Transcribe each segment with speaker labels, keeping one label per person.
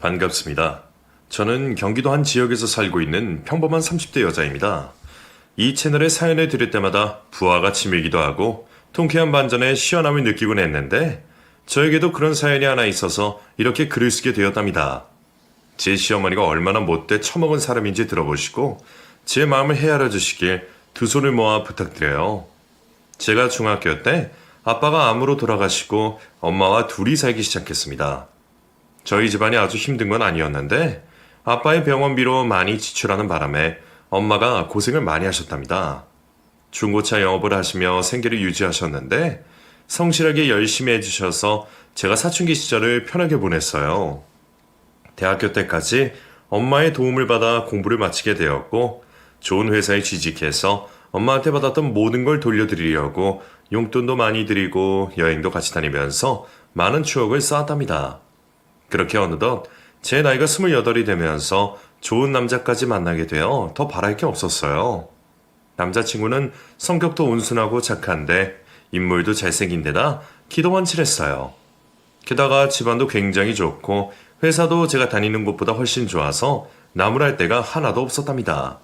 Speaker 1: 반갑습니다. 저는 경기도 한 지역에서 살고 있는 평범한 30대 여자입니다. 이 채널의 사연을 들을 때마다 부하가 치밀기도 하고 통쾌한 반전에 시원함을 느끼곤 했는데 저에게도 그런 사연이 하나 있어서 이렇게 글을 쓰게 되었답니다. 제 시어머니가 얼마나 못돼 처먹은 사람인지 들어보시고 제 마음을 헤아려 주시길 두 손을 모아 부탁드려요. 제가 중학교 때 아빠가 암으로 돌아가시고 엄마와 둘이 살기 시작했습니다. 저희 집안이 아주 힘든 건 아니었는데 아빠의 병원비로 많이 지출하는 바람에 엄마가 고생을 많이 하셨답니다. 중고차 영업을 하시며 생계를 유지하셨는데 성실하게 열심히 해주셔서 제가 사춘기 시절을 편하게 보냈어요. 대학교 때까지 엄마의 도움을 받아 공부를 마치게 되었고 좋은 회사에 취직해서 엄마한테 받았던 모든 걸 돌려드리려고 용돈도 많이 드리고 여행도 같이 다니면서 많은 추억을 쌓았답니다. 그렇게 어느덧 제 나이가 28이 되면서 좋은 남자까지 만나게 되어 더 바랄 게 없었어요. 남자친구는 성격도 온순하고 착한데 인물도 잘생긴 데다 키도 훤칠했어요. 게다가 집안도 굉장히 좋고 회사도 제가 다니는 곳보다 훨씬 좋아서 나무랄 데가 하나도 없었답니다.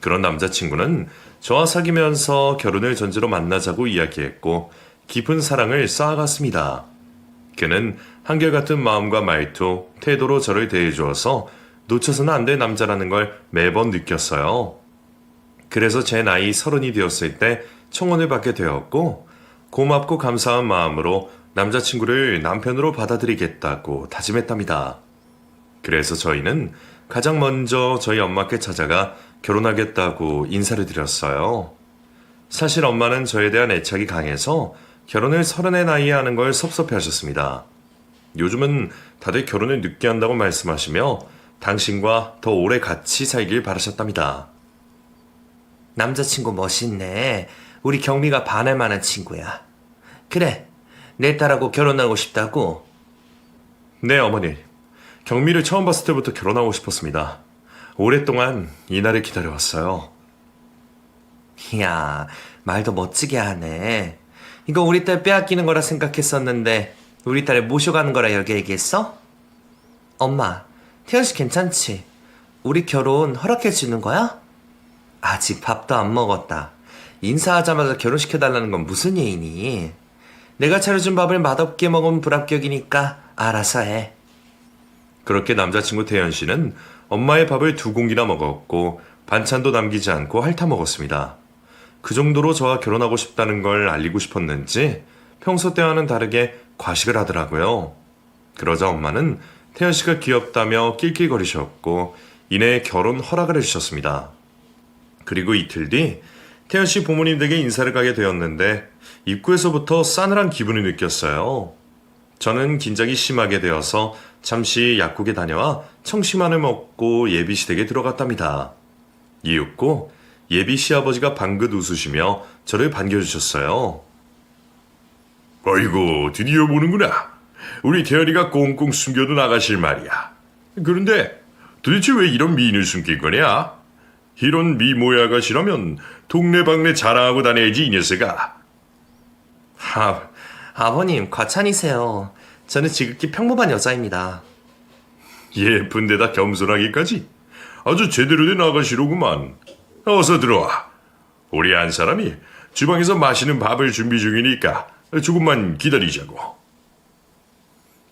Speaker 1: 그런 남자친구는 저와 사귀면서 결혼을 전제로 만나자고 이야기했고 깊은 사랑을 쌓아갔습니다. 그는 한결같은 마음과 말투, 태도로 저를 대해주어서 놓쳐서는 안 될 남자라는 걸 매번 느꼈어요. 그래서 제 나이 30이 되었을 때 청혼을 받게 되었고 고맙고 감사한 마음으로 남자친구를 남편으로 받아들이겠다고 다짐했답니다. 그래서 저희는 가장 먼저 저희 엄마께 찾아가 결혼하겠다고 인사를 드렸어요. 사실 엄마는 저에 대한 애착이 강해서 결혼을 30의 나이에 하는 걸 섭섭해 하셨습니다. 요즘은 다들 결혼을 늦게 한다고 말씀하시며 당신과 더 오래 같이 살길 바라셨답니다.
Speaker 2: 남자친구 멋있네. 우리 경미가 반할 만한 친구야. 그래, 내 딸하고 결혼하고 싶다고?
Speaker 1: 네, 어머니. 경미를 처음 봤을 때부터 결혼하고 싶었습니다. 오랫동안 이 날을 기다려왔어요.
Speaker 2: 이야, 말도 멋지게 하네. 이거 우리 딸 빼앗기는 거라 생각했었는데 우리 딸을 모셔가는 거라 여기 얘기했어? 엄마, 태연씨 괜찮지? 우리 결혼 허락해 주는 거야? 아직 밥도 안 먹었다. 인사하자마자 결혼시켜달라는 건 무슨 예의니? 내가 차려준 밥을 맛없게 먹으면 불합격이니까 알아서 해.
Speaker 1: 그렇게 남자친구 태연 씨는 엄마의 밥을 2공기나 먹었고 반찬도 남기지 않고 핥아 먹었습니다. 그 정도로 저와 결혼하고 싶다는 걸 알리고 싶었는지 평소 때와는 다르게 과식을 하더라고요. 그러자 엄마는 태연 씨가 귀엽다며 낄낄거리셨고 이내 결혼 허락을 해주셨습니다. 그리고 이틀 뒤 태연 씨 부모님 댁에 인사를 가게 되었는데 입구에서부터 싸늘한 기분을 느꼈어요. 저는 긴장이 심하게 되어서 잠시 약국에 다녀와 청심환을 먹고 예비 시댁에 들어갔답니다. 이윽고 예비 시아버지가 방긋 웃으시며 저를 반겨주셨어요. 아이고, 드디어 보는구나. 우리 태연이가 꽁꽁 숨겨둔 아가씨를 말이야. 그런데 도대체 왜 이런 미인을 숨길 거냐? 이런 미모의 아가씨라면 동네방네 자랑하고 다녀야지, 이 녀석아.
Speaker 2: 아버님, 과찬이세요. 저는 지극히 평범한 여자입니다.
Speaker 1: 예쁜데다 겸손하기까지 아주 제대로 된 아가씨로구만. 어서 들어와. 우리 한 사람이 주방에서 맛있는 밥을 준비 중이니까 조금만 기다리자고.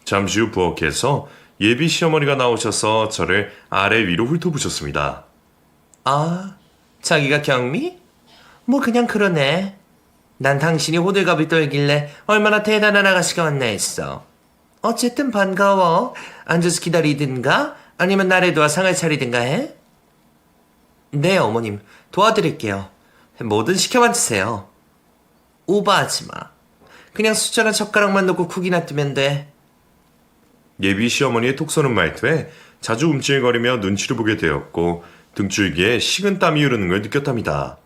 Speaker 1: 잠시 후 부엌에서 예비 시어머니가 나오셔서 저를 아래 위로 훑어보셨습니다.
Speaker 2: 아, 자기가 경미? 뭐 그냥 그러네. 난 당신이 호들갑을 떨길래 얼마나 대단한 아가씨가 왔나 했어. 어쨌든 반가워. 앉아서 기다리든가 아니면 나를 도와 상을 차리든가 해? 네, 어머님. 도와드릴게요. 뭐든 시켜만 주세요. 오버하지 마. 그냥 숫자나 젓가락만 넣고 쿡이 놔두면 돼.
Speaker 1: 예비 시어머니의 톡 쏘는 말투에 자주 움찔거리며 눈치를 보게 되었고 등줄기에 식은 땀이 흐르는 걸 느꼈답니다.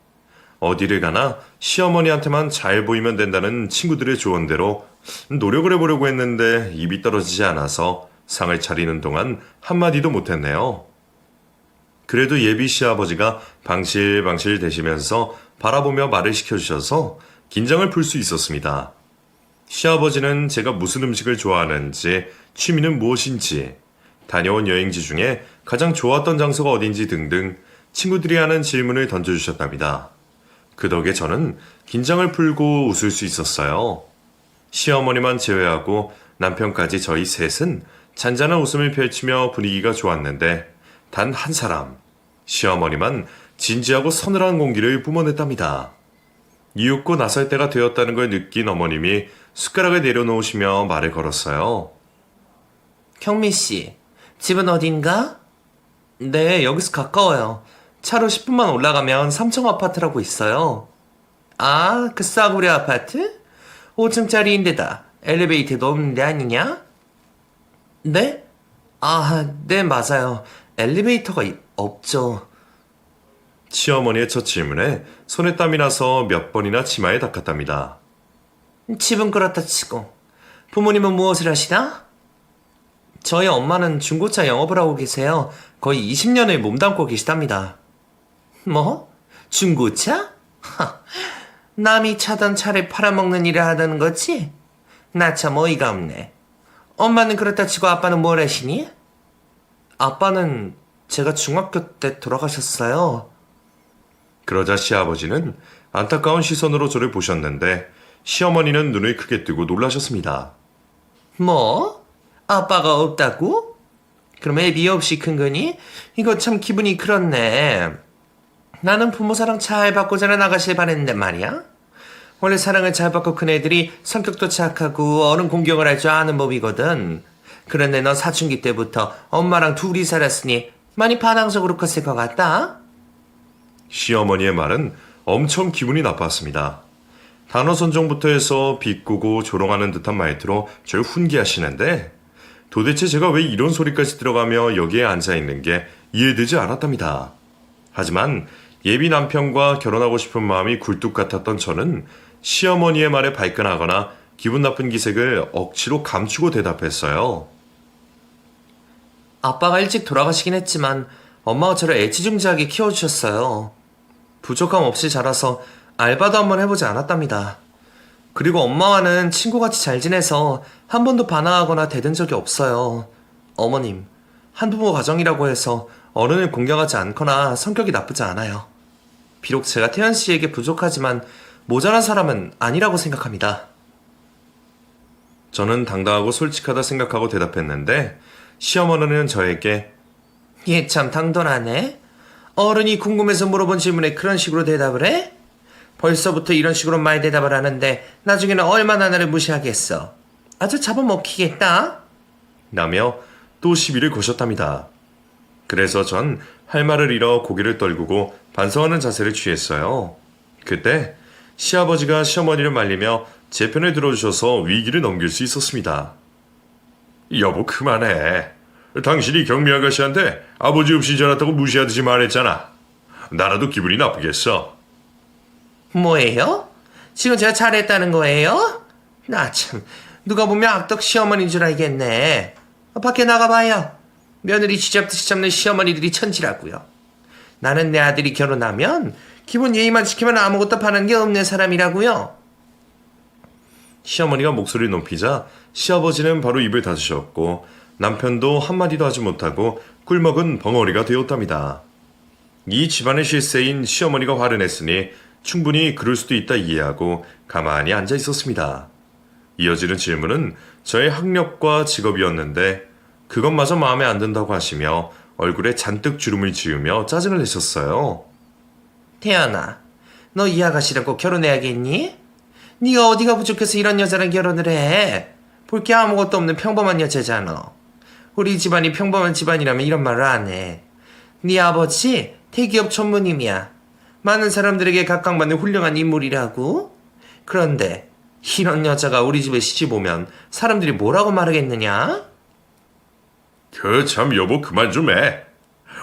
Speaker 1: 어디를 가나 시어머니한테만 잘 보이면 된다는 친구들의 조언대로 노력을 해보려고 했는데 입이 떨어지지 않아서 상을 차리는 동안 한마디도 못했네요. 그래도 예비 시아버지가 방실방실 대시면서 바라보며 말을 시켜주셔서 긴장을 풀 수 있었습니다. 시아버지는 제가 무슨 음식을 좋아하는지, 취미는 무엇인지, 다녀온 여행지 중에 가장 좋았던 장소가 어딘지 등등 친구들이 하는 질문을 던져주셨답니다. 그 덕에 저는 긴장을 풀고 웃을 수 있었어요. 시어머니만 제외하고 남편까지 저희 셋은 잔잔한 웃음을 펼치며 분위기가 좋았는데 단 한 사람, 시어머니만 진지하고 서늘한 공기를 뿜어냈답니다. 이윽고 나설 때가 되었다는 걸 느낀 어머님이 숟가락을 내려놓으시며 말을 걸었어요.
Speaker 2: 경미 씨, 집은 어딘가? 네, 여기서 가까워요. 차로 10분만 올라가면 3층 아파트라고 있어요. 아, 그 싸구려 아파트? 5층짜리인데다 엘리베이터도 없는데 아니냐? 네? 아, 네, 맞아요. 엘리베이터가 없죠.
Speaker 1: 시어머니의 첫 질문에 손에 땀이 나서 몇 번이나 치마에 닦았답니다.
Speaker 2: 집은 그렇다 치고 부모님은 무엇을 하시나? 저희 엄마는 중고차 영업을 하고 계세요. 거의 20년을 몸담고 계시답니다. 뭐? 중고차? 하, 남이 차던 차를 팔아먹는 일을 하다는 거지? 나 참 어이가 없네. 엄마는 그렇다 치고 아빠는 뭘 하시니? 아빠는 제가 중학교 때 돌아가셨어요.
Speaker 1: 그러자 시아버지는 안타까운 시선으로 저를 보셨는데 시어머니는 눈을 크게 뜨고 놀라셨습니다.
Speaker 2: 뭐? 아빠가 없다고? 그럼 애비 없이 큰 거니? 이거 참 기분이 그렇네. 나는 부모 사랑 잘 받고 자란 아가씨를 바랬는데 말이야. 원래 사랑을 잘 받고 큰 애들이 성격도 착하고 어른 공경을 할 줄 아는 법이거든. 그런데 너 사춘기 때부터 엄마랑 둘이 살았으니 많이 반항적으로 컸을 것 같다.
Speaker 1: 시어머니의 말은 엄청 기분이 나빴습니다. 단어 선정부터 해서 비꼬고 조롱하는 듯한 말투로 절 훈계하시는데 도대체 제가 왜 이런 소리까지 들어가며 여기에 앉아있는 게 이해되지 않았답니다. 하지만 예비 남편과 결혼하고 싶은 마음이 굴뚝 같았던 저는 시어머니의 말에 발끈하거나 기분 나쁜 기색을 억지로 감추고 대답했어요.
Speaker 2: 아빠가 일찍 돌아가시긴 했지만 엄마가 저를 애지중지하게 키워주셨어요. 부족함 없이 자라서 알바도 한번 해보지 않았답니다. 그리고 엄마와는 친구같이 잘 지내서 한 번도 반항하거나 대든 적이 없어요. 어머님, 한부모 가정이라고 해서 어른을 공경하지 않거나 성격이 나쁘지 않아요. 비록 제가 태연 씨에게 부족하지만 모자란 사람은 아니라고 생각합니다.
Speaker 1: 저는 당당하고 솔직하다 생각하고 대답했는데 시어머니는 저에게
Speaker 2: 얘 참 당돌하네. 어른이 궁금해서 물어본 질문에 그런 식으로 대답을 해? 벌써부터 이런 식으로 말 대답을 하는데 나중에는 얼마나 나를 무시하겠어. 아주 잡아먹히겠다.
Speaker 1: 라며 또 시비를 거셨답니다. 그래서 전 할 말을 잃어 고개를 떨구고 반성하는 자세를 취했어요. 그때 시아버지가 시어머니를 말리며 제 편을 들어주셔서 위기를 넘길 수 있었습니다. 여보 그만해. 당신이 경미 아가씨한테 아버지 없이 자랐다고 무시하듯이 말했잖아. 나라도 기분이 나쁘겠어.
Speaker 2: 뭐예요? 지금 제가 잘했다는 거예요? 나 참 누가 보면 악덕 시어머니인 줄 알겠네. 밖에 나가봐요. 며느리 쥐잡듯이 잡는 시어머니들이 천지라고요. 나는 내 아들이 결혼하면 기본 예의만 지키면 아무것도 바라는 게 없는 사람이라고요.
Speaker 1: 시어머니가 목소리를 높이자 시아버지는 바로 입을 닫으셨고 남편도 한마디도 하지 못하고 꿀먹은 벙어리가 되었답니다. 이 집안의 실세인 시어머니가 화를 냈으니 충분히 그럴 수도 있다 이해하고 가만히 앉아 있었습니다. 이어지는 질문은 저의 학력과 직업이었는데 그것마저 마음에 안 든다고 하시며 얼굴에 잔뜩 주름을 지으며 짜증을 내셨어요.
Speaker 2: 태연아, 너 이 아가씨랑 꼭 결혼해야겠니? 네가 어디가 부족해서 이런 여자랑 결혼을 해? 볼 게 아무것도 없는 평범한 여자잖아. 우리 집안이 평범한 집안이라면 이런 말을 안 해. 네 아버지 대기업 전무님이야. 많은 사람들에게 각광받는 훌륭한 인물이라고. 그런데 이런 여자가 우리 집에 시집 오면 사람들이 뭐라고 말하겠느냐?
Speaker 1: 그 참 여보 그만 좀 해.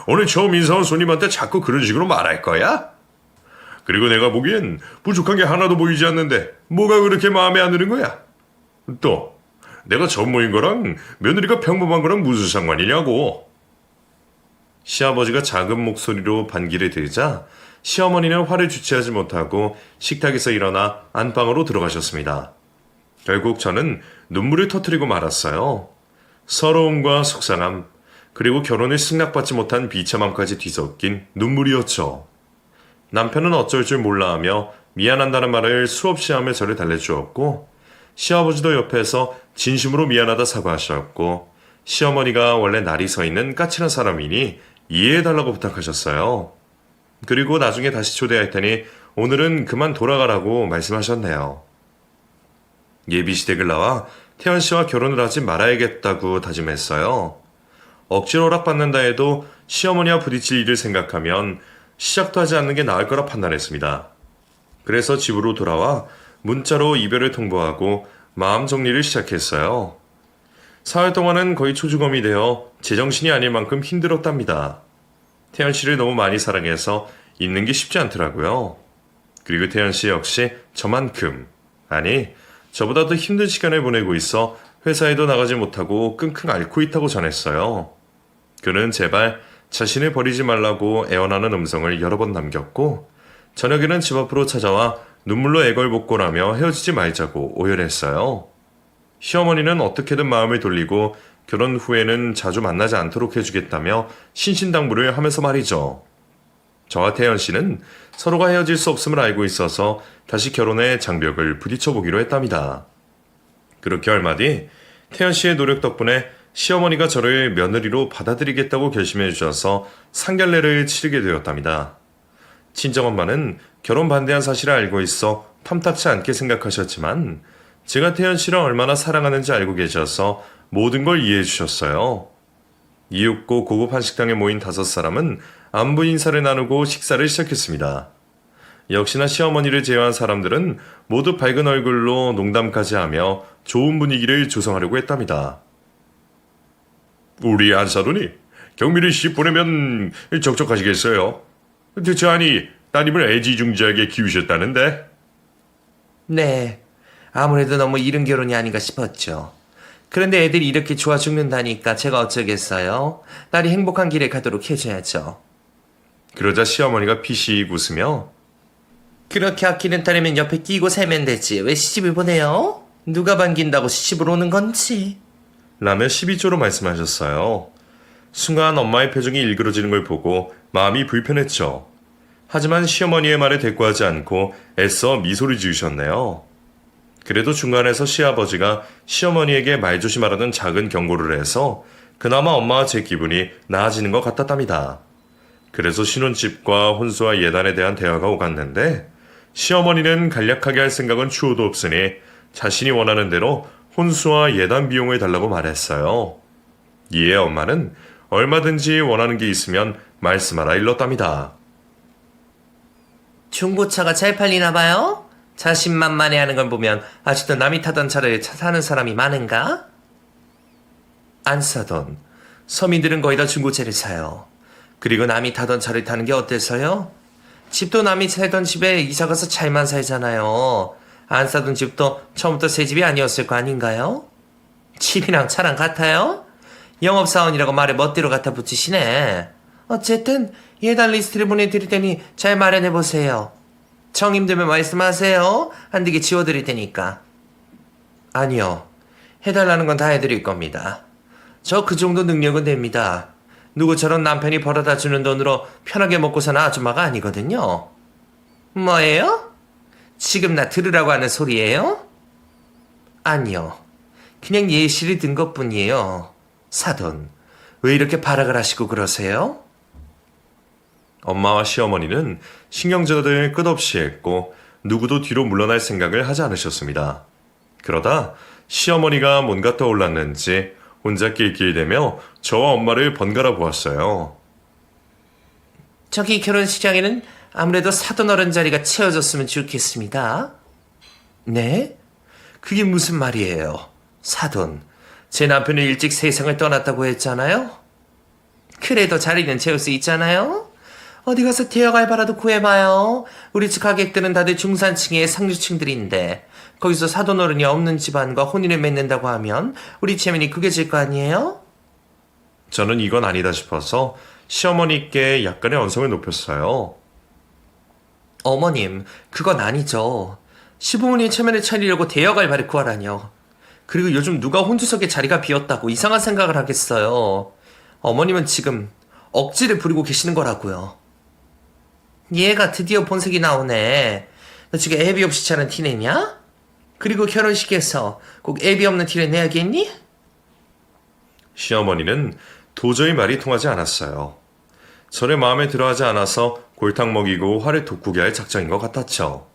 Speaker 1: 오늘 처음 인사 온 손님한테 자꾸 그런 식으로 말할 거야? 그리고 내가 보기엔 부족한 게 하나도 보이지 않는데 뭐가 그렇게 마음에 안 드는 거야? 또 내가 전무인 거랑 며느리가 평범한 거랑 무슨 상관이냐고. 시아버지가 작은 목소리로 반기를 들자 시어머니는 화를 주체하지 못하고 식탁에서 일어나 안방으로 들어가셨습니다. 결국 저는 눈물을 터뜨리고 말았어요. 서러움과 속상함, 그리고 결혼을 승낙받지 못한 비참함까지 뒤섞인 눈물이었죠. 남편은 어쩔 줄 몰라 하며 미안한다는 말을 수없이 하며 저를 달래주었고, 시아버지도 옆에서 진심으로 미안하다 사과하셨고, 시어머니가 원래 날이 서 있는 까칠한 사람이니 이해해달라고 부탁하셨어요. 그리고 나중에 다시 초대할 테니 오늘은 그만 돌아가라고 말씀하셨네요. 예비시댁을 나와 태연 씨와 결혼을 하지 말아야겠다고 다짐했어요. 억지로 허락받는다 해도 시어머니와 부딪힐 일을 생각하면 시작도 하지 않는 게 나을 거라 판단했습니다. 그래서 집으로 돌아와 문자로 이별을 통보하고 마음 정리를 시작했어요. 사흘 동안은 거의 초주검이 되어 제정신이 아닐 만큼 힘들었답니다. 태연 씨를 너무 많이 사랑해서 있는 게 쉽지 않더라고요. 그리고 태연 씨 역시 저만큼, 아니 저보다 더 힘든 시간을 보내고 있어 회사에도 나가지 못하고 끙끙 앓고 있다고 전했어요. 그는 제발 자신을 버리지 말라고 애원하는 음성을 여러 번 남겼고, 저녁에는 집 앞으로 찾아와 눈물로 애걸복걸하며 헤어지지 말자고 오열했어요. 시어머니는 어떻게든 마음을 돌리고 결혼 후에는 자주 만나지 않도록 해주겠다며 신신당부를 하면서 말이죠. 저와 태연 씨는 서로가 헤어질 수 없음을 알고 있어서 다시 결혼의 장벽을 부딪혀보기로 했답니다. 그렇게 얼마 뒤 태연 씨의 노력 덕분에 시어머니가 저를 며느리로 받아들이겠다고 결심해 주셔서 상견례를 치르게 되었답니다. 친정엄마는 결혼 반대한 사실을 알고 있어 탐탁치 않게 생각하셨지만 제가 태연 씨를 얼마나 사랑하는지 알고 계셔서 모든 걸 이해해 주셨어요. 이윽고 고급 한식당에 모인 5사람은 안부 인사를 나누고 식사를 시작했습니다. 역시나 시어머니를 제외한 사람들은 모두 밝은 얼굴로 농담까지 하며 좋은 분위기를 조성하려고 했답니다. 우리 안사돈이 경미를 씨 보내면 적적하시겠어요? 대체 아니 따님을 애지중지하게 키우셨다는데?
Speaker 2: 네, 아무래도 너무 이른 결혼이 아닌가 싶었죠. 그런데 애들이 이렇게 좋아 죽는다니까 제가 어쩌겠어요. 딸이 행복한 길에 가도록 해줘야죠.
Speaker 1: 그러자 시어머니가 피식 웃으며
Speaker 2: 그렇게 아끼는 딸이면 옆에 끼고 살면 되지. 왜 시집을 보내요? 누가 반긴다고 시집을 오는 건지.
Speaker 1: 라며 12조로 말씀하셨어요. 순간 엄마의 표정이 일그러지는 걸 보고 마음이 불편했죠. 하지만 시어머니의 말에 대꾸하지 않고 애써 미소를 지으셨네요. 그래도 중간에서 시아버지가 시어머니에게 말조심하라는 작은 경고를 해서 그나마 엄마와 제 기분이 나아지는 것 같았답니다. 그래서 신혼집과 혼수와 예단에 대한 대화가 오갔는데 시어머니는 간략하게 할 생각은 추호도 없으니 자신이 원하는 대로 혼수와 예단 비용을 달라고 말했어요. 이에 엄마는 얼마든지 원하는 게 있으면 말씀하라 일렀답니다.
Speaker 2: 중고차가 잘 팔리나 봐요? 자신만만해하는 걸 보면 아직도 남이 타던 차를 사는 사람이 많은가? 안 사던 서민들은 거의 다 중고차를 사요. 그리고 남이 타던 차를 타는 게 어때서요? 집도 남이 살던 집에 이사가서 잘만 살잖아요. 안 사던 집도 처음부터 새 집이 아니었을 거 아닌가요? 집이랑 차랑 같아요? 영업사원이라고 말을 멋대로 갖다 붙이시네. 어쨌든 예단 리스트를 보내드릴 테니 잘 마련해보세요. 정 힘들면 말씀하세요. 안 되게 지워드릴 테니까. 아니요. 해달라는 건 다 해드릴 겁니다. 저 그 정도 능력은 됩니다. 누구처럼 남편이 벌어다 주는 돈으로 편하게 먹고 사는 아줌마가 아니거든요. 뭐예요? 지금 나 들으라고 하는 소리예요? 아니요. 그냥 예시를 든 것뿐이에요. 사돈, 왜 이렇게 발악을 하시고 그러세요?
Speaker 1: 엄마와 시어머니는 신경전을 끝없이 했고 누구도 뒤로 물러날 생각을 하지 않으셨습니다. 그러다 시어머니가 뭔가 떠올랐는지 혼자 낄낄대며 저와 엄마를 번갈아 보았어요.
Speaker 2: 저기 결혼식장에는 아무래도 사돈 어른 자리가 채워졌으면 좋겠습니다. 네? 그게 무슨 말이에요? 사돈, 제 남편은 일찍 세상을 떠났다고 했잖아요? 그래도 자리는 채울 수 있잖아요? 어디 가서 대여 알바라도 구해봐요. 우리 집 가객들은 다들 중산층의 상류층들인데 거기서 사돈 어른이 없는 집안과 혼인을 맺는다고 하면 우리 체면이 구겨질 거 아니에요?
Speaker 1: 저는 이건 아니다 싶어서 시어머니께 약간의 언성을 높였어요.
Speaker 2: 어머님, 그건 아니죠. 시부모님 체면을 차리려고 대여 알바를 구하라뇨. 그리고 요즘 누가 혼주석에 자리가 비었다고 이상한 생각을 하겠어요. 어머님은 지금 억지를 부리고 계시는 거라고요. 얘가 드디어 본색이 나오네. 너 지금 애비 없이 차는 티내냐? 그리고 결혼식에서 꼭 애비 없는 티를 내야겠니?
Speaker 1: 시어머니는 도저히 말이 통하지 않았어요. 저를 마음에 들어하지 않아서 골탕 먹이고 화를 돋구게 할 작정인 것 같았죠.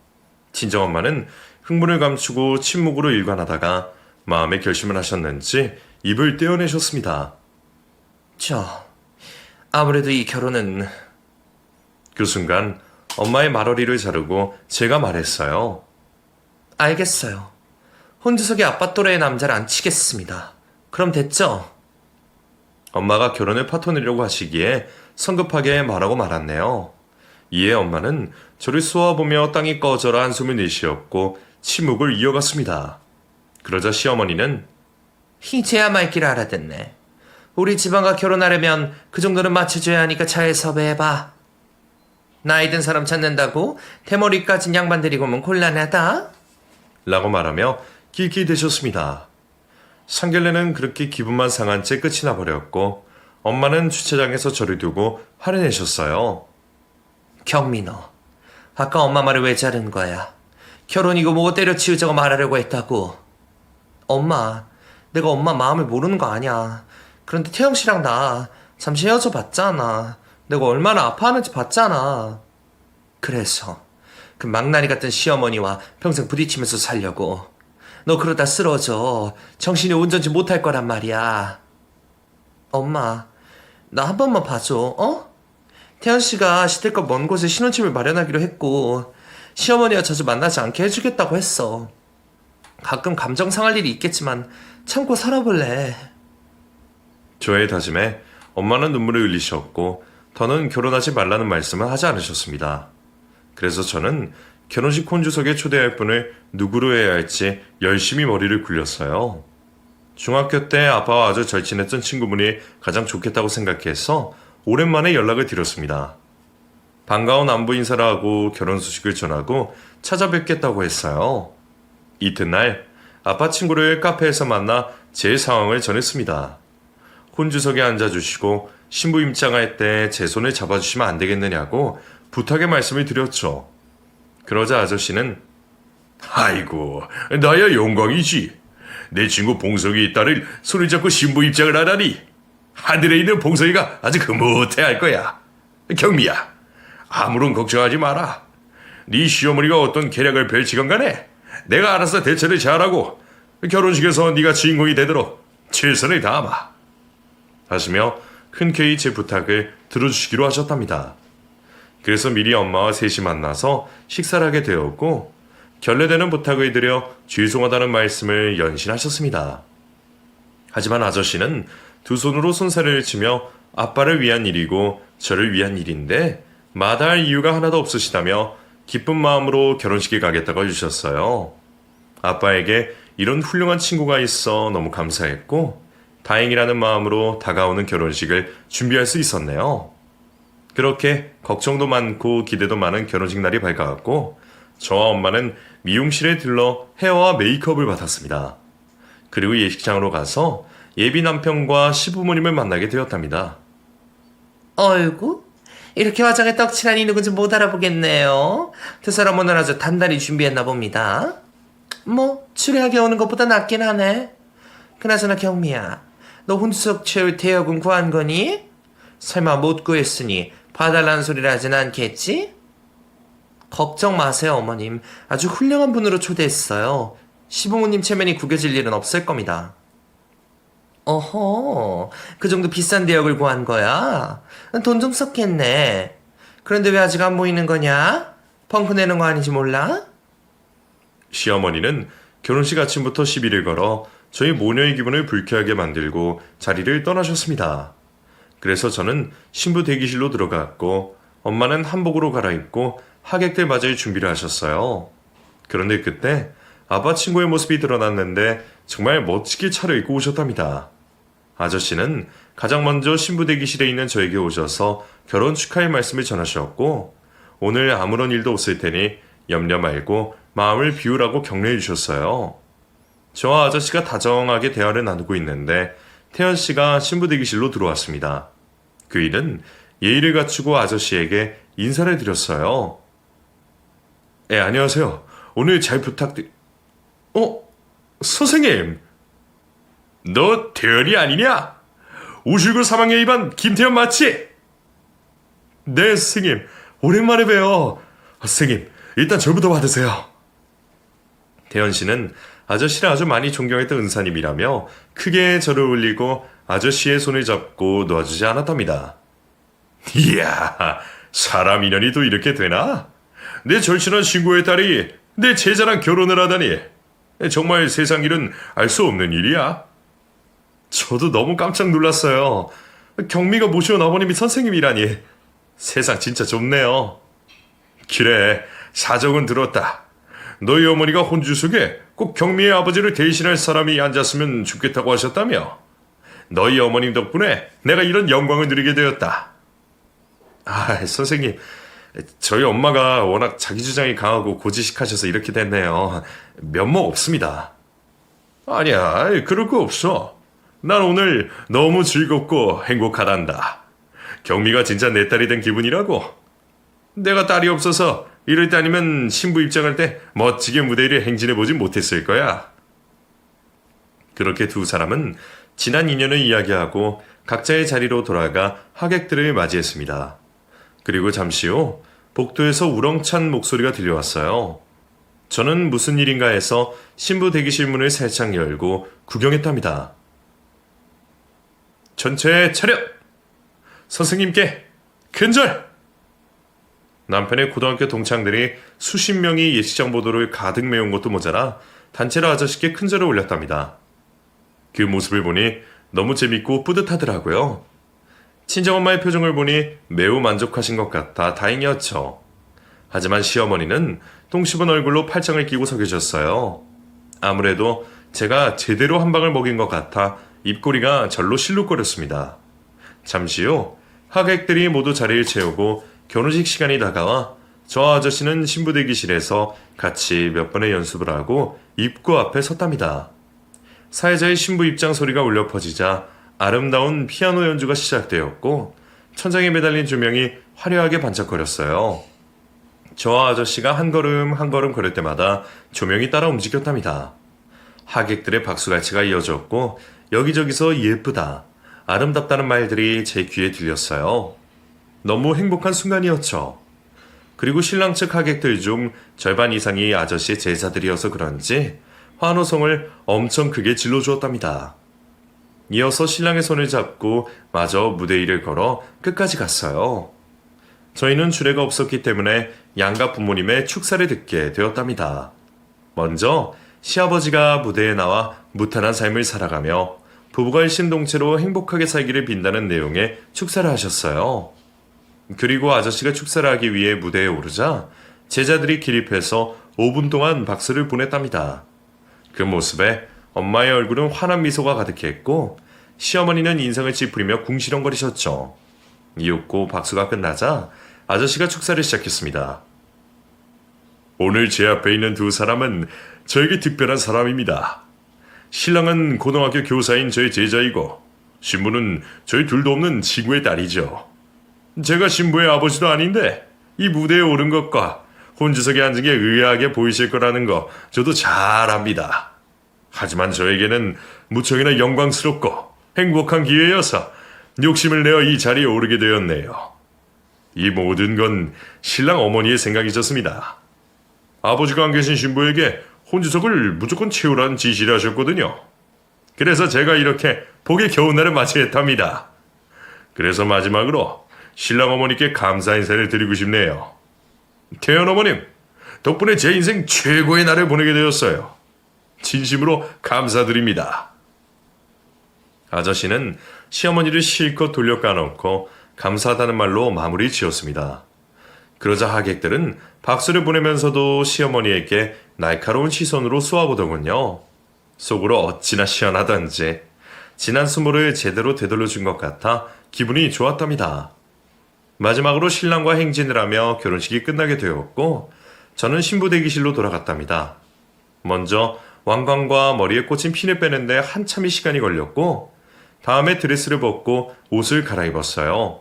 Speaker 1: 친정엄마는 흥분을 감추고 침묵으로 일관하다가 마음의 결심을 하셨는지 입을 떼어내셨습니다.
Speaker 2: 아무래도 이 결혼은...
Speaker 1: 그 순간 엄마의 말어리를 자르고 제가 말했어요.
Speaker 2: 알겠어요. 혼주석에 아빠 또래의 남자를 안 치겠습니다. 그럼 됐죠?
Speaker 1: 엄마가 결혼을 파토내려고 하시기에 성급하게 말하고 말았네요. 이에 엄마는 저를 쏘아보며 땅이 꺼져라 한숨을 내쉬었고 침묵을 이어갔습니다. 그러자 시어머니는
Speaker 2: 이제야 말귀를 알아듣네. 우리 집안과 결혼하려면 그 정도는 맞춰줘야 하니까 잘 섭외해봐. 나이 든 사람 찾는다고 대머리까진 양반 데리고 오면 곤란하다.
Speaker 1: 라고 말하며 낄낄대셨습니다. 상견례는 그렇게 기분만 상한 채 끝이 나버렸고 엄마는 주차장에서 저를 두고 화를 내셨어요.
Speaker 2: 경미 너, 아까 엄마 말을 왜 자른 거야? 결혼이고 뭐고 때려치우자고 말하려고 했다고. 엄마, 내가 엄마 마음을 모르는 거 아니야. 그런데 태영 씨랑 나 잠시 헤어져 봤잖아. 내가 얼마나 아파하는지 봤잖아. 그래서 그 망나니 같은 시어머니와 평생 부딪히면서 살려고. 너 그러다 쓰러져 정신이 온전치 못할 거란 말이야. 엄마, 나 한 번만 봐줘, 어? 태연 씨가 시댁과 먼 곳에 신혼집을 마련하기로 했고 시어머니와 자주 만나지 않게 해주겠다고 했어. 가끔 감정 상할 일이 있겠지만 참고 살아볼래.
Speaker 1: 저의 다짐에 엄마는 눈물을 흘리셨고 더는 결혼하지 말라는 말씀을 하지 않으셨습니다. 그래서 저는 결혼식 혼주석에 초대할 분을 누구로 해야 할지 열심히 머리를 굴렸어요. 중학교 때 아빠와 아주 절친했던 친구분이 가장 좋겠다고 생각해서 오랜만에 연락을 드렸습니다. 반가운 안부 인사를 하고 결혼 소식을 전하고 찾아뵙겠다고 했어요. 이튿날 아빠 친구를 카페에서 만나 제 상황을 전했습니다. 혼주석에 앉아주시고 신부 입장할 때 제 손을 잡아주시면 안 되겠느냐고 부탁의 말씀을 드렸죠. 그러자 아저씨는 아이고 나야 영광이지. 내 친구 봉석이 딸을 손을 잡고 신부 입장을 하다니. 하늘에 있는 봉석이가 아주 흐뭇해 할 거야. 경미야, 아무런 걱정하지 마라. 네 시어머니가 어떤 계략을 펼치건 간에 내가 알아서 대처를 잘하고 결혼식에서 네가 주인공이 되도록 최선을 다하마. 하시며 흔쾌히 제 부탁을 들어주시기로 하셨답니다. 그래서 미리 엄마와 셋이 만나서 식사를 하게 되었고 결례되는 부탁을 드려 죄송하다는 말씀을 연신하셨습니다. 하지만 아저씨는 두 손으로 손살을 치며 아빠를 위한 일이고 저를 위한 일인데 마다할 이유가 하나도 없으시다며 기쁜 마음으로 결혼식에 가겠다고 해주셨어요. 아빠에게 이런 훌륭한 친구가 있어 너무 감사했고 다행이라는 마음으로 다가오는 결혼식을 준비할 수 있었네요. 그렇게 걱정도 많고 기대도 많은 결혼식 날이 밝아왔고 저와 엄마는 미용실에 들러 헤어와 메이크업을 받았습니다. 그리고 예식장으로 가서 예비 남편과 시부모님을 만나게 되었답니다.
Speaker 2: 어이구, 이렇게 화장에 떡칠하니 누군지 못 알아보겠네요. 두 사람 오늘 아주 단단히 준비했나 봅니다. 뭐 추리하게 오는 것보다 낫긴 하네. 그나저나 경미야, 너 혼수석 채울 대여금 구한 거니? 설마 못 구했으니 봐달라는 소리를 하진 않겠지? 걱정 마세요, 어머님. 아주 훌륭한 분으로 초대했어요. 시부모님 체면이 구겨질 일은 없을 겁니다. 어허, 그 정도 비싼 대역을 구한 거야? 돈 좀 썼겠네. 그런데 왜 아직 안 모이는 거냐? 펑크 내는 거 아닌지 몰라?
Speaker 1: 시어머니는 결혼식 아침부터 시비를 걸어 저희 모녀의 기분을 불쾌하게 만들고 자리를 떠나셨습니다. 그래서 저는 신부 대기실로 들어갔고 엄마는 한복으로 갈아입고 하객들 맞을 준비를 하셨어요. 그런데 그때 아빠 친구의 모습이 드러났는데 정말 멋지게 차려입고 오셨답니다. 아저씨는 가장 먼저 신부 대기실에 있는 저에게 오셔서 결혼 축하의 말씀을 전하셨고 오늘 아무런 일도 없을 테니 염려 말고 마음을 비우라고 격려해 주셨어요. 저와 아저씨가 다정하게 대화를 나누고 있는데 태연 씨가 신부 대기실로 들어왔습니다. 그이는 예의를 갖추고 아저씨에게 인사를 드렸어요. 안녕하세요. 오늘 잘 선생님! 너 태연이 아니냐? 59 3학년 2반 김태연 맞지? 네, 선생님. 오랜만에 봬요. 선생님, 일단 저부터 받으세요. 태연 씨는 아저씨를 아주 많이 존경했던 은사님이라며 크게 절을 올리고 아저씨의 손을 잡고 놓아주지 않았답니다. 이야, 사람 인연이 또 이렇게 되나? 내 절친한 친구의 딸이 내 제자랑 결혼을 하다니. 정말 세상 일은 알 수 없는 일이야. 저도 너무 깜짝 놀랐어요. 경미가 모시온 아버님이 선생님이라니. 세상 진짜 좁네요. 그래, 사정은 들었다. 너희 어머니가 혼주석에 꼭 경미의 아버지를 대신할 사람이 앉았으면 좋겠다고 하셨다며. 너희 어머님 덕분에 내가 이런 영광을 누리게 되었다. 선생님, 저희 엄마가 워낙 자기 주장이 강하고 고지식하셔서 이렇게 됐네요. 면목 없습니다. 아니야, 그럴 거 없어. 난 오늘 너무 즐겁고 행복하단다. 경미가 진짜 내 딸이 된 기분이라고. 내가 딸이 없어서 이럴 때 아니면 신부 입장할 때 멋지게 무대 위를 행진해보진 못했을 거야. 그렇게 두 사람은 지난 인연을 이야기하고 각자의 자리로 돌아가 하객들을 맞이했습니다. 그리고 잠시 후 복도에서 우렁찬 목소리가 들려왔어요. 저는 무슨 일인가 해서 신부 대기실 문을 살짝 열고 구경했답니다. 전체 차렷! 선생님께 큰절! 남편의 고등학교 동창들이 수십 명이 예식장 보도를 가득 메운 것도 모자라 단체로 아저씨께 큰절을 올렸답니다. 그 모습을 보니 너무 재밌고 뿌듯하더라고요. 친정엄마의 표정을 보니 매우 만족하신 것 같아 다행이었죠. 하지만 시어머니는 똥 씹은 얼굴로 팔짱을 끼고 서 계셨어요. 아무래도 제가 제대로 한 방을 먹인 것 같아 입꼬리가 절로 실룩거렸습니다. 잠시 후 하객들이 모두 자리를 채우고 결혼식 시간이 다가와 저 아저씨는 신부 대기실에서 같이 몇 번의 연습을 하고 입구 앞에 섰답니다. 사회자의 신부 입장 소리가 울려 퍼지자 아름다운 피아노 연주가 시작되었고 천장에 매달린 조명이 화려하게 반짝거렸어요. 저 아저씨가 한 걸음 한 걸음 걸을 때마다 조명이 따라 움직였답니다. 하객들의 박수갈채가 이어졌고 여기저기서 예쁘다, 아름답다는 말들이 제 귀에 들렸어요. 너무 행복한 순간이었죠. 그리고 신랑 측 하객들 중 절반 이상이 아저씨의 제자들이어서 그런지 환호성을 엄청 크게 질러주었답니다. 이어서 신랑의 손을 잡고 마저 무대 위를 걸어 끝까지 갔어요. 저희는 주례가 없었기 때문에 양가 부모님의 축사를 듣게 되었답니다. 먼저 시아버지가 무대에 나와 무탈한 삶을 살아가며 부부가 일심동체로 행복하게 살기를 빈다는 내용의 축사를 하셨어요. 그리고 아저씨가 축사를 하기 위해 무대에 오르자 제자들이 기립해서 5분 동안 박수를 보냈답니다. 그 모습에 엄마의 얼굴은 환한 미소가 가득했고 시어머니는 인상을 찌푸리며 궁시렁거리셨죠. 이윽고 박수가 끝나자 아저씨가 축사를 시작했습니다. 오늘 제 앞에 있는 두 사람은 저에게 특별한 사람입니다. 신랑은 고등학교 교사인 저의 제자이고 신부는 저희 둘도 없는 친구의 딸이죠. 제가 신부의 아버지도 아닌데 이 무대에 오른 것과 혼주석에 앉은 게 의아하게 보이실 거라는 거 저도 잘 압니다. 하지만 저에게는 무척이나 영광스럽고 행복한 기회여서 욕심을 내어 이 자리에 오르게 되었네요. 이 모든 건 신랑 어머니의 생각이셨습니다. 아버지가 안 계신 신부에게 혼주석을 무조건 채우라는 지시를 하셨거든요. 그래서 제가 이렇게 복의 겨운 날을 맞이했답니다. 그래서 마지막으로 신랑 어머니께 감사 인사를 드리고 싶네요. 태연 어머님, 덕분에 제 인생 최고의 날을 보내게 되었어요. 진심으로 감사드립니다. 아저씨는 시어머니를 실컷 돌려 까놓고 감사하다는 말로 마무리 지었습니다. 그러자 하객들은 박수를 보내면서도 시어머니에게 날카로운 시선으로 쏘아보더군요. 속으로 어찌나 시원하던지 지난 수모를 제대로 되돌려준 것 같아 기분이 좋았답니다. 마지막으로 신랑과 행진을 하며 결혼식이 끝나게 되었고 저는 신부 대기실로 돌아갔답니다. 먼저 왕관과 머리에 꽂힌 핀을 빼는데 한참의 시간이 걸렸고 다음에 드레스를 벗고 옷을 갈아입었어요.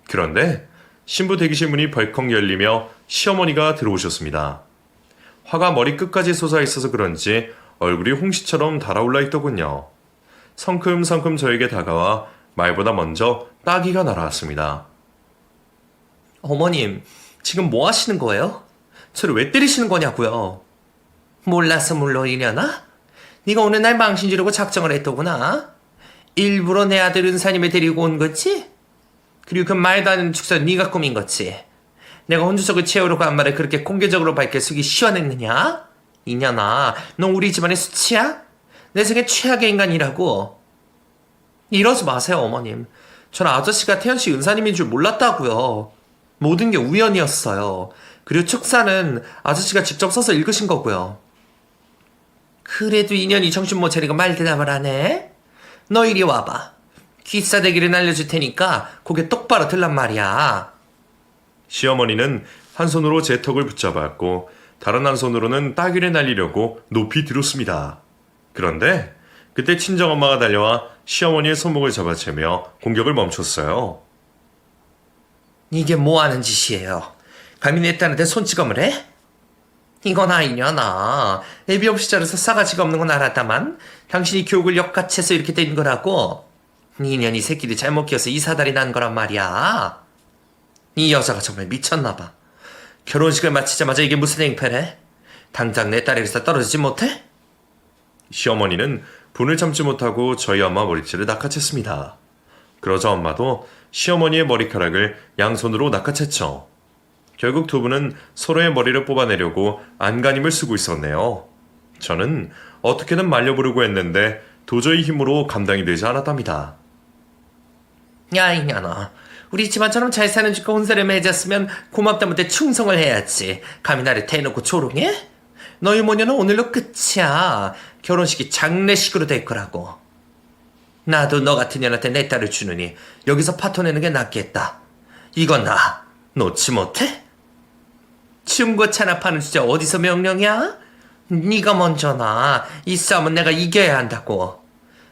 Speaker 1: 그런데 신부 대기실 문이 벌컥 열리며 시어머니가 들어오셨습니다. 화가 머리 끝까지 솟아 있어서 그런지 얼굴이 홍시처럼 달아올라 있더군요. 성큼성큼 저에게 다가와 말보다 먼저 따기가 날아왔습니다.
Speaker 2: 어머님, 지금 뭐 하시는 거예요? 저를 왜 때리시는 거냐고요? 몰라서 물론이려나? 네가 오늘 날 망신 주려고 작정을 했더구나. 일부러 내 아들 은사님을 데리고 온 거지? 그리고 그 말도 안 되는 축사 네가 꾸민 거지? 내가 혼주석을 채우려고 한 말을 그렇게 공개적으로 밝게 속이 시원했느냐? 이년아, 너 우리 집안의 수치야? 내 생애 최악의 인간이라고. 이러지 마세요, 어머님. 전 아저씨가 태연씨 은사님인 줄 몰랐다고요. 모든 게 우연이었어요. 그리고 축사는 아저씨가 직접 써서 읽으신 거고요. 그래도 인연이 정신 못 차리고 말 대답을 하네? 너 이리 와봐. 귀싸대기를 날려줄 테니까 고개 똑바로 들란 말이야.
Speaker 1: 시어머니는 한 손으로 제 턱을 붙잡았고 다른 한 손으로는 따귀를 날리려고 높이 들었습니다. 그런데 그때 친정엄마가 달려와 시어머니의 손목을 잡아채며 공격을 멈췄어요.
Speaker 2: 이게 뭐 하는 짓이에요? 감히 내 딸한테 손찌검을 해? 이건 아니냐나. 애비 없이 자라서 싸가지가 없는 건 알았다만 당신이 교육을 역같이해서 이렇게 된 거라고. 인연이 새끼를 잘못 키워서 이 사달이 난 거란 말이야. 이 여자가 정말 미쳤나 봐. 결혼식을 마치자마자 이게 무슨 행패래? 당장 내 딸에게서 떨어지지 못해?
Speaker 1: 시어머니는 분을 참지 못하고 저희 엄마 머리채를 낚아챘습니다. 그러자 엄마도 시어머니의 머리카락을 양손으로 낚아챘죠. 결국 두 분은 서로의 머리를 뽑아내려고 안간힘을 쓰고 있었네요. 저는 어떻게든 말려보려고 했는데 도저히 힘으로 감당이 되지 않았답니다.
Speaker 2: 야, 이년아. 우리 집안처럼 잘 사는 집과 혼사를 맺었으면 고맙다 못해 충성을 해야지. 감히 나를 대놓고 조롱해? 너희 모녀는 오늘로 끝이야. 결혼식이 장례식으로 될 거라고. 나도 너 같은 년한테 내 딸을 주느니 여기서 파토내는 게 낫겠다. 이건 나 놓지 못해? 중고차나 파는 주제 어디서 명령이야? 네가 먼저 나. 이 싸움은 내가 이겨야 한다고.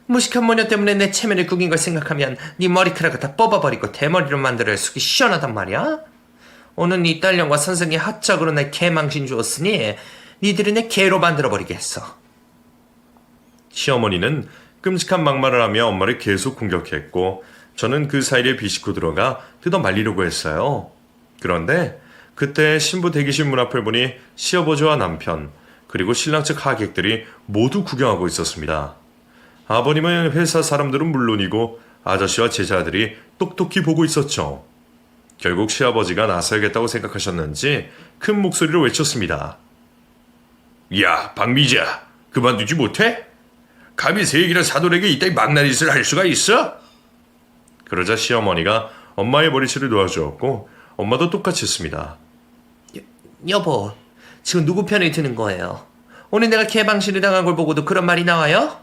Speaker 2: 무식한 모녀 때문에 내 체면을 구긴 걸 생각하면 네 머리카락을 다 뽑아버리고 대머리로 만들어야 속이 시원하단 말이야? 오늘 네 딸년과 선생이 합작으로 내 개망신 주었으니 니들은 내 개로 만들어버리겠어.
Speaker 1: 시어머니는 끔찍한 막말을 하며 엄마를 계속 공격했고 저는 그 사이를 비집고 들어가 뜯어 말리려고 했어요. 그런데 그때 신부 대기실 문 앞을 보니 시어버지와 남편 그리고 신랑 측 하객들이 모두 구경하고 있었습니다. 아버님은 회사 사람들은 물론이고 아저씨와 제자들이 똑똑히 보고 있었죠. 결국 시아버지가 나서야겠다고 생각하셨는지 큰 목소리로 외쳤습니다. 야, 박미자, 그만두지 못해? 감히 세기나 사돈에게 이따위 망나니 짓을 할 수가 있어? 그러자 시어머니가 엄마의 머리채를 놓아주었고 엄마도 똑같이 했습니다.
Speaker 2: 여보, 지금 누구 편이 드는 거예요? 오늘 내가 개방신을 당한 걸 보고도 그런 말이 나와요?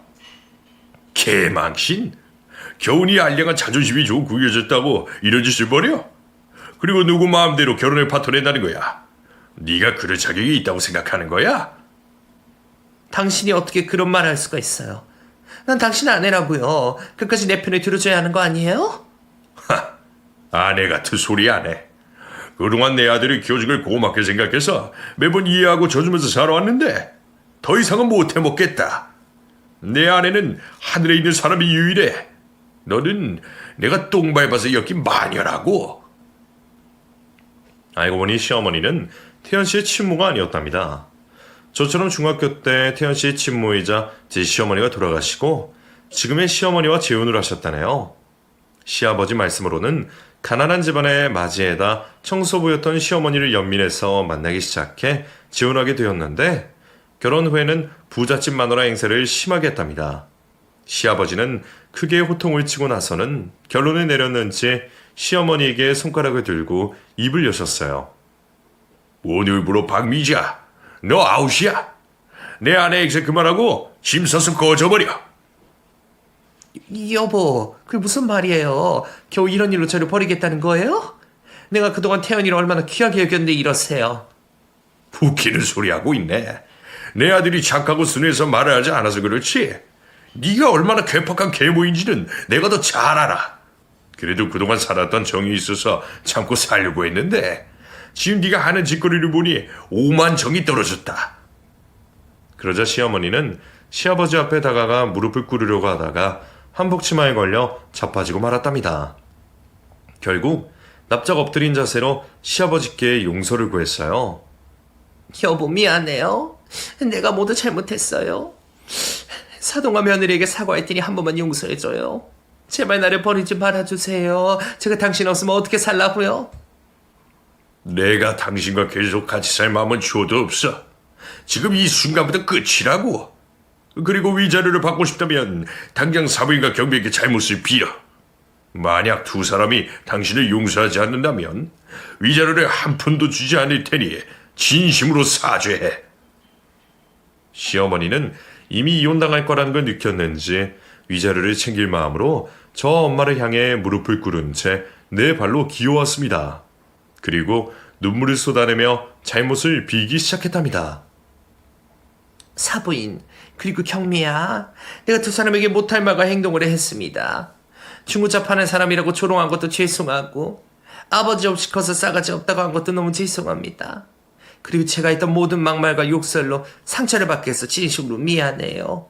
Speaker 1: 개망신? 겨우니 알량한 자존심이 좀 구겨졌다고 이런 짓을 벌여? 그리고 누구 마음대로 결혼을 파토낸다는 거야? 네가 그럴 자격이 있다고 생각하는 거야?
Speaker 2: 당신이 어떻게 그런 말을 할 수가 있어요? 난 당신 아내라고요. 끝까지 내 편을 들어줘야 하는 거 아니에요?
Speaker 1: 아내 같은 소리 안 해. 그동안 내 아들이 교직을 고맙게 생각해서 매번 이해하고 져주면서 살아왔는데 더 이상은 못해 먹겠다. 내 아내는 하늘에 있는 사람이 유일해. 너는 내가 똥 밟아서 엮인 마녀라고. 알고 보니 시어머니는 태연 씨의 친모가 아니었답니다. 저처럼 중학교 때 태연 씨의 친모이자 제 시어머니가 돌아가시고 지금의 시어머니와 재혼을 하셨다네요. 시아버지 말씀으로는 가난한 집안의 맞이에다 청소부였던 시어머니를 연민해서 만나기 시작해 재혼하게 되었는데 결혼 후에는 부잣집 마누라 행세를 심하게 했답니다. 시아버지는 크게 호통을 치고 나서는 결론을 내렸는지 시어머니에게 손가락을 들고 입을 여셨어요. 오늘부로 박미자, 너 아웃이야. 내 아내 행세 그만하고 짐 싸서 꺼져버려.
Speaker 2: 여보, 그게 무슨 말이에요? 겨우 이런 일로 저를 버리겠다는 거예요? 내가 그동안 태연이를 얼마나 귀하게 여겼는데 이러세요.
Speaker 1: 웃기는 소리 하고 있네. 내 아들이 착하고 순해서 말을 하지 않아서 그렇지.
Speaker 3: 네가 얼마나 괴팍한 계모인지는 내가 더 잘 알아. 그래도 그동안 살았던 정이 있어서 참고 살려고 했는데 지금 네가 하는 짓거리를 보니 오만 정이 떨어졌다.
Speaker 1: 그러자 시어머니는 시아버지 앞에 다가가 무릎을 꿇으려고 하다가 한복치마에 걸려 자빠지고 말았답니다. 결국 납작 엎드린 자세로 시아버지께 용서를 구했어요.
Speaker 2: 여보, 미안해요. 내가 모두 잘못했어요. 사동아 며느리에게 사과했더니 한 번만 용서해줘요. 제발 나를 버리지 말아주세요. 제가 당신 없으면 어떻게 살라고요?
Speaker 3: 내가 당신과 계속 같이 살 마음은 줘도 없어. 지금 이 순간부터 끝이라고. 그리고 위자료를 받고 싶다면 당장 사부인과 경비에게 잘못을 빌어. 만약 두 사람이 당신을 용서하지 않는다면 위자료를 한 푼도 주지 않을 테니 진심으로 사죄해.
Speaker 1: 시어머니는 이미 이혼당할 거라는 걸 느꼈는지 위자료를 챙길 마음으로 저 엄마를 향해 무릎을 꿇은 채 내 발로 기어왔습니다. 그리고 눈물을 쏟아내며 잘못을 빌기 시작했답니다.
Speaker 2: 사부인, 그리고 경미야. 내가 두 사람에게 못할 말과 행동을 했습니다. 중고차 파는 사람이라고 조롱한 것도 죄송하고 아버지 없이 커서 싸가지 없다고 한 것도 너무 죄송합니다. 그리고 제가 했던 모든 막말과 욕설로 상처를 받게 해서 진심으로 미안해요.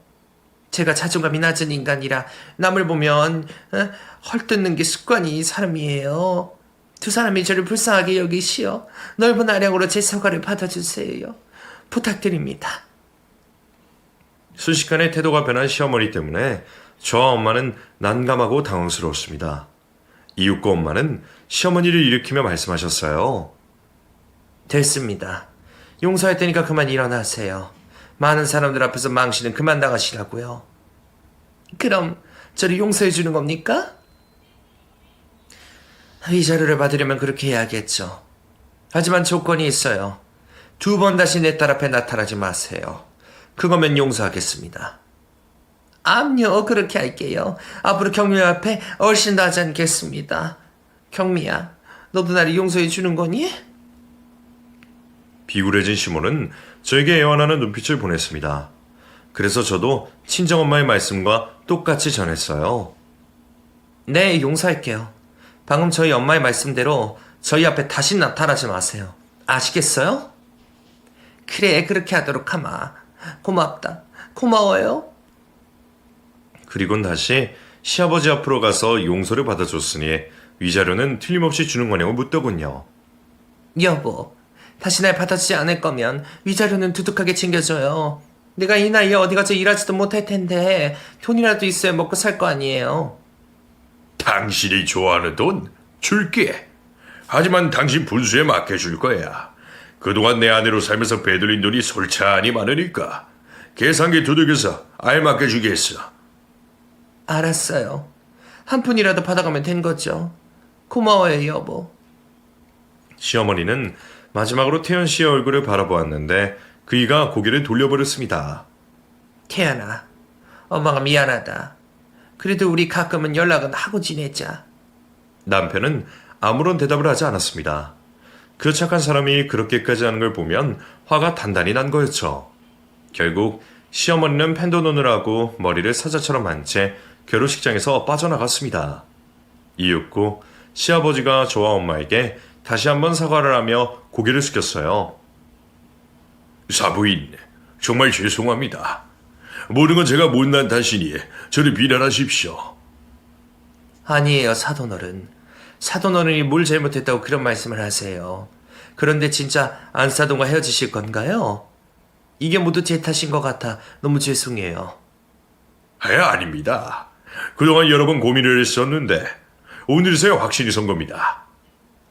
Speaker 2: 제가 자존감이 낮은 인간이라 남을 보면 헐뜯는 게 습관이 사람이에요. 두 사람이 저를 불쌍하게 여기시어 넓은 아량으로 제 사과를 받아주세요. 부탁드립니다.
Speaker 1: 순식간에 태도가 변한 시어머니 때문에 저와 엄마는 난감하고 당황스러웠습니다. 이윽고 엄마는 시어머니를 일으키며 말씀하셨어요.
Speaker 2: 됐습니다. 용서할 테니까 그만 일어나세요. 많은 사람들 앞에서 망신은 그만 나가시라고요. 그럼 저를 용서해 주는 겁니까? 위자료를 받으려면 그렇게 해야겠죠. 하지만 조건이 있어요. 2번 다시 내 딸 앞에 나타나지 마세요. 그거면 용서하겠습니다. 암요, 그렇게 할게요. 앞으로 경미 앞에 얼씬도 하지 않겠습니다. 경미야, 너도 나를 용서해 주는 거니?
Speaker 1: 비굴해진 시몬은 저에게 애원하는 눈빛을 보냈습니다. 그래서 저도 친정엄마의 말씀과 똑같이 전했어요.
Speaker 2: 네, 용서할게요. 방금 저희 엄마의 말씀대로 저희 앞에 다시 나타나지 마세요. 아시겠어요? 그래, 그렇게 하도록 하마. 고맙다. 고마워요.
Speaker 1: 그리곤 다시 시아버지 앞으로 가서 용서를 받아줬으니 위자료는 틀림없이 주는 거냐고 묻더군요.
Speaker 2: 여보, 다시 날 받아주지 않을 거면 위자료는 두둑하게 챙겨줘요. 내가 이 나이에 어디 가서 일하지도 못할 텐데 돈이라도 있어야 먹고 살 거 아니에요.
Speaker 3: 당신이 좋아하는 돈 줄게. 하지만 당신 분수에 맡겨줄 거야. 그동안 내 아내로 살면서 빼돌린 돈이 솔찬히 많으니까 계산기 두들겨서 알맞게 주겠어.
Speaker 2: 알았어요. 한 푼이라도 받아가면 된 거죠. 고마워요, 여보.
Speaker 1: 시어머니는 마지막으로 태연 씨의 얼굴을 바라보았는데 그이가 고개를 돌려버렸습니다.
Speaker 2: 태연아, 엄마가 미안하다. 그래도 우리 가끔은 연락은 하고 지내자.
Speaker 1: 남편은 아무런 대답을 하지 않았습니다. 그 착한 사람이 그렇게까지 하는 걸 보면 화가 단단히 난 거였죠. 결국 시어머니는 펜도논을 하고 머리를 사자처럼 만 채 결혼식장에서 빠져나갔습니다. 이윽고 시아버지가 저와 엄마에게 다시 한번 사과를 하며 고개를 숙였어요.
Speaker 3: 사부인, 정말 죄송합니다. 모든 건 제가 못난 탓이니 저를 비난하십시오.
Speaker 2: 아니에요, 사돈어른. 사돈어른이 뭘 잘못했다고 그런 말씀을 하세요. 그런데 진짜 안사돈과 헤어지실 건가요? 이게 모두 제 탓인 것 같아 너무 죄송해요.
Speaker 3: 아닙니다. 그동안 여러 번 고민을 했었는데 오늘에서야 확신이 선 겁니다.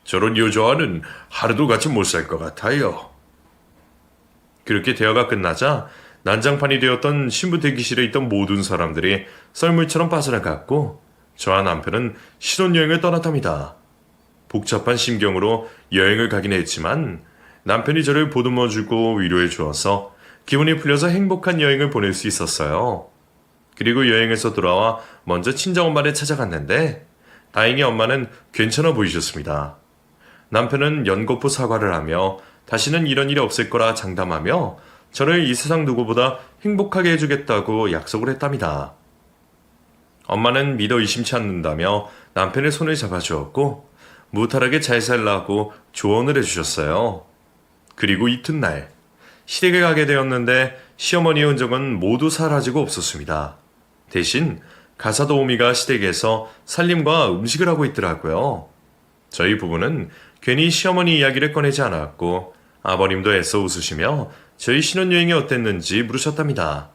Speaker 3: 저런 여자와는 하루도 같이 못 살 것 같아요.
Speaker 1: 그렇게 대화가 끝나자 난장판이 되었던 신부 대기실에 있던 모든 사람들이 썰물처럼 빠져나갔고 저와 남편은 신혼여행을 떠났답니다. 복잡한 심경으로 여행을 가긴 했지만 남편이 저를 보듬어주고 위로해 주어서 기분이 풀려서 행복한 여행을 보낼 수 있었어요. 그리고 여행에서 돌아와 먼저 친정엄마를 찾아갔는데 다행히 엄마는 괜찮아 보이셨습니다. 남편은 연거푸 사과를 하며 다시는 이런 일이 없을 거라 장담하며 저를 이 세상 누구보다 행복하게 해주겠다고 약속을 했답니다. 엄마는 믿어 의심치 않는다며 남편의 손을 잡아주었고 무탈하게 잘 살라고 조언을 해주셨어요. 그리고 이튿날 시댁에 가게 되었는데 시어머니의 흔적은 모두 사라지고 없었습니다. 대신 가사도우미가 시댁에서 살림과 음식을 하고 있더라고요. 저희 부부는 괜히 시어머니 이야기를 꺼내지 않았고 아버님도 애써 웃으시며 저희 신혼여행이 어땠는지 물으셨답니다.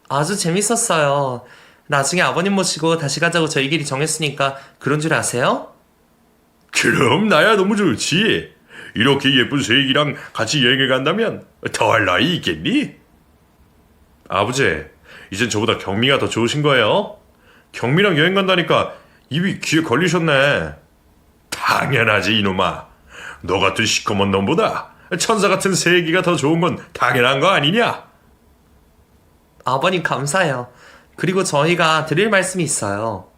Speaker 2: 아주 재밌었어요. 나중에 아버님 모시고 다시 가자고 저희끼리 정했으니까 그런 줄 아세요?
Speaker 3: 그럼 나야 너무 좋지. 이렇게 예쁜 새애기랑 같이 여행을 간다면 더할 나위 있겠니?
Speaker 1: 아버지, 이젠 저보다 경미가 더 좋으신 거예요? 경미랑 여행 간다니까 입이 귀에 걸리셨네.
Speaker 3: 당연하지 이놈아. 너 같은 시커먼 놈보다 천사 같은 새애기가 더 좋은 건 당연한 거 아니냐?
Speaker 2: 아버님 감사해요. 그리고 저희가 드릴 말씀이 있어요.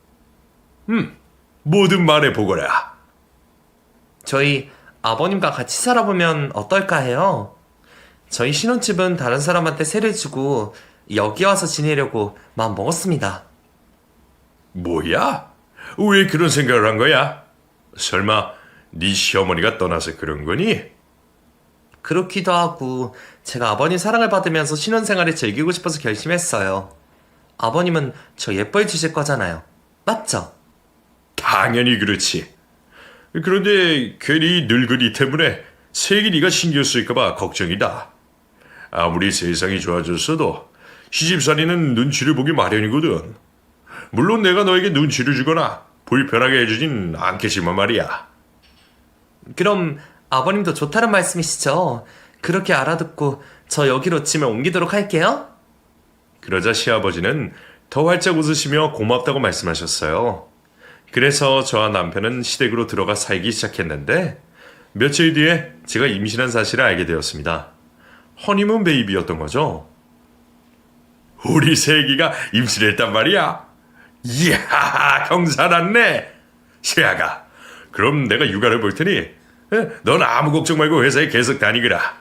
Speaker 3: 뭐든 말해보거라.
Speaker 2: 저희 아버님과 같이 살아보면 어떨까 해요. 저희 신혼집은 다른 사람한테 세를 주고 여기 와서 지내려고 마음 먹었습니다.
Speaker 3: 뭐야? 왜 그런 생각을 한 거야? 설마 네 시어머니가 떠나서 그런 거니?
Speaker 2: 그렇기도 하고 제가 아버님 사랑을 받으면서 신혼생활을 즐기고 싶어서 결심했어요. 아버님은 저 예뻐해 주실 거잖아요. 맞죠?
Speaker 3: 당연히 그렇지. 그런데 괜히 늙은이 때문에 새끼 네가 신경 쓸까봐 걱정이다. 아무리 세상이 좋아졌어도 시집살이는 눈치를 보기 마련이거든. 물론 내가 너에게 눈치를 주거나 불편하게 해주진 않겠지만 말이야.
Speaker 2: 그럼 아버님도 좋다는 말씀이시죠? 그렇게 알아듣고 저 여기로 짐을 옮기도록 할게요.
Speaker 1: 그러자 시아버지는 더 활짝 웃으시며 고맙다고 말씀하셨어요. 그래서 저와 남편은 시댁으로 들어가 살기 시작했는데 며칠 뒤에 제가 임신한 사실을 알게 되었습니다. 허니문 베이비였던 거죠.
Speaker 3: 우리 새끼가 임신했단 말이야. 이야, 경사났네. 세아가, 그럼 내가 육아를 볼 테니 넌 아무 걱정 말고 회사에 계속 다니거라.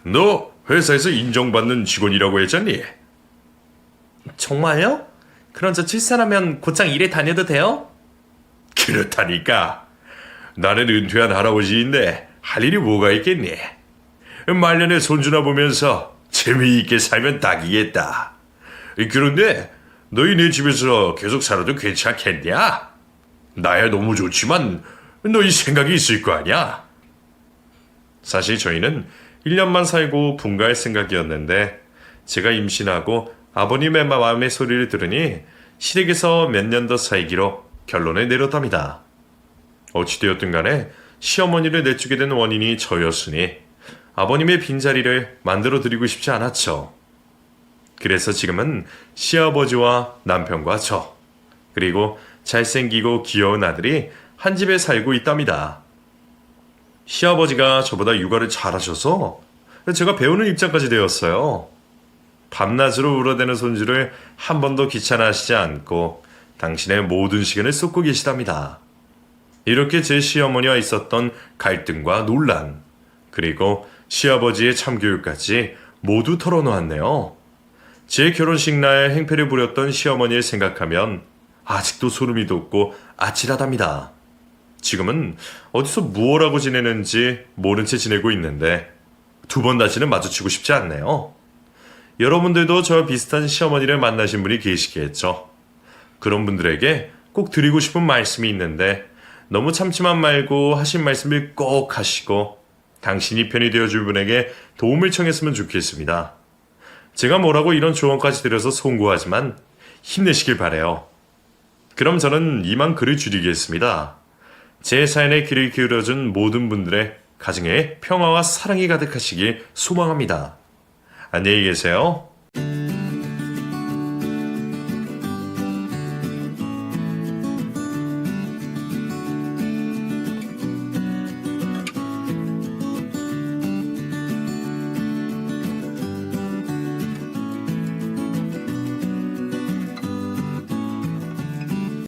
Speaker 3: 너 회사에서 인정받는 직원이라고 했잖니?
Speaker 2: 정말요? 그럼 저 출산하면 곧장 일에 다녀도 돼요?
Speaker 3: 그렇다니까. 나는 은퇴한 할아버지인데 할 일이 뭐가 있겠니? 말년에 손주나 보면서 재미있게 살면 딱이겠다. 그런데 너희 집에서 계속 살아도 괜찮겠냐? 나야 너무 좋지만 너희 생각이 있을 거 아니야?
Speaker 1: 사실 저희는 1년만 살고 분가할 생각이었는데 제가 임신하고 아버님의 마음의 소리를 들으니 시댁에서 몇 년 더 살기로 결론을 내렸답니다. 어찌되었든 간에 시어머니를 내쫓게 된 원인이 저였으니 아버님의 빈자리를 만들어 드리고 싶지 않았죠. 그래서 지금은 시아버지와 남편과 저, 그리고 잘생기고 귀여운 아들이 한 집에 살고 있답니다. 시아버지가 저보다 육아를 잘하셔서 제가 배우는 입장까지 되었어요. 밤낮으로 울어대는 손주를 한 번도 귀찮아하시지 않고 당신의 모든 시간을 쏟고 계시답니다. 이렇게 제 시어머니와 있었던 갈등과 논란, 그리고 시아버지의 참교육까지 모두 털어놓았네요. 제 결혼식 날 행패를 부렸던 시어머니를 생각하면 아직도 소름이 돋고 아찔하답니다. 지금은 어디서 무엇 하고 지내는지 모른 채 지내고 있는데 두 번 다시는 마주치고 싶지 않네요. 여러분들도 저와 비슷한 시어머니를 만나신 분이 계시겠죠. 그런 분들에게 꼭 드리고 싶은 말씀이 있는데 너무 참지만 말고 하신 말씀을 꼭 하시고 당신이 편이 되어줄 분에게 도움을 청했으면 좋겠습니다. 제가 뭐라고 이런 조언까지 드려서 송구하지만 힘내시길 바래요. 그럼 저는 이만 글을 줄이겠습니다. 제 사연에 귀를 기울여준 모든 분들의 가정에 평화와 사랑이 가득하시길 소망합니다. 안녕히 계세요.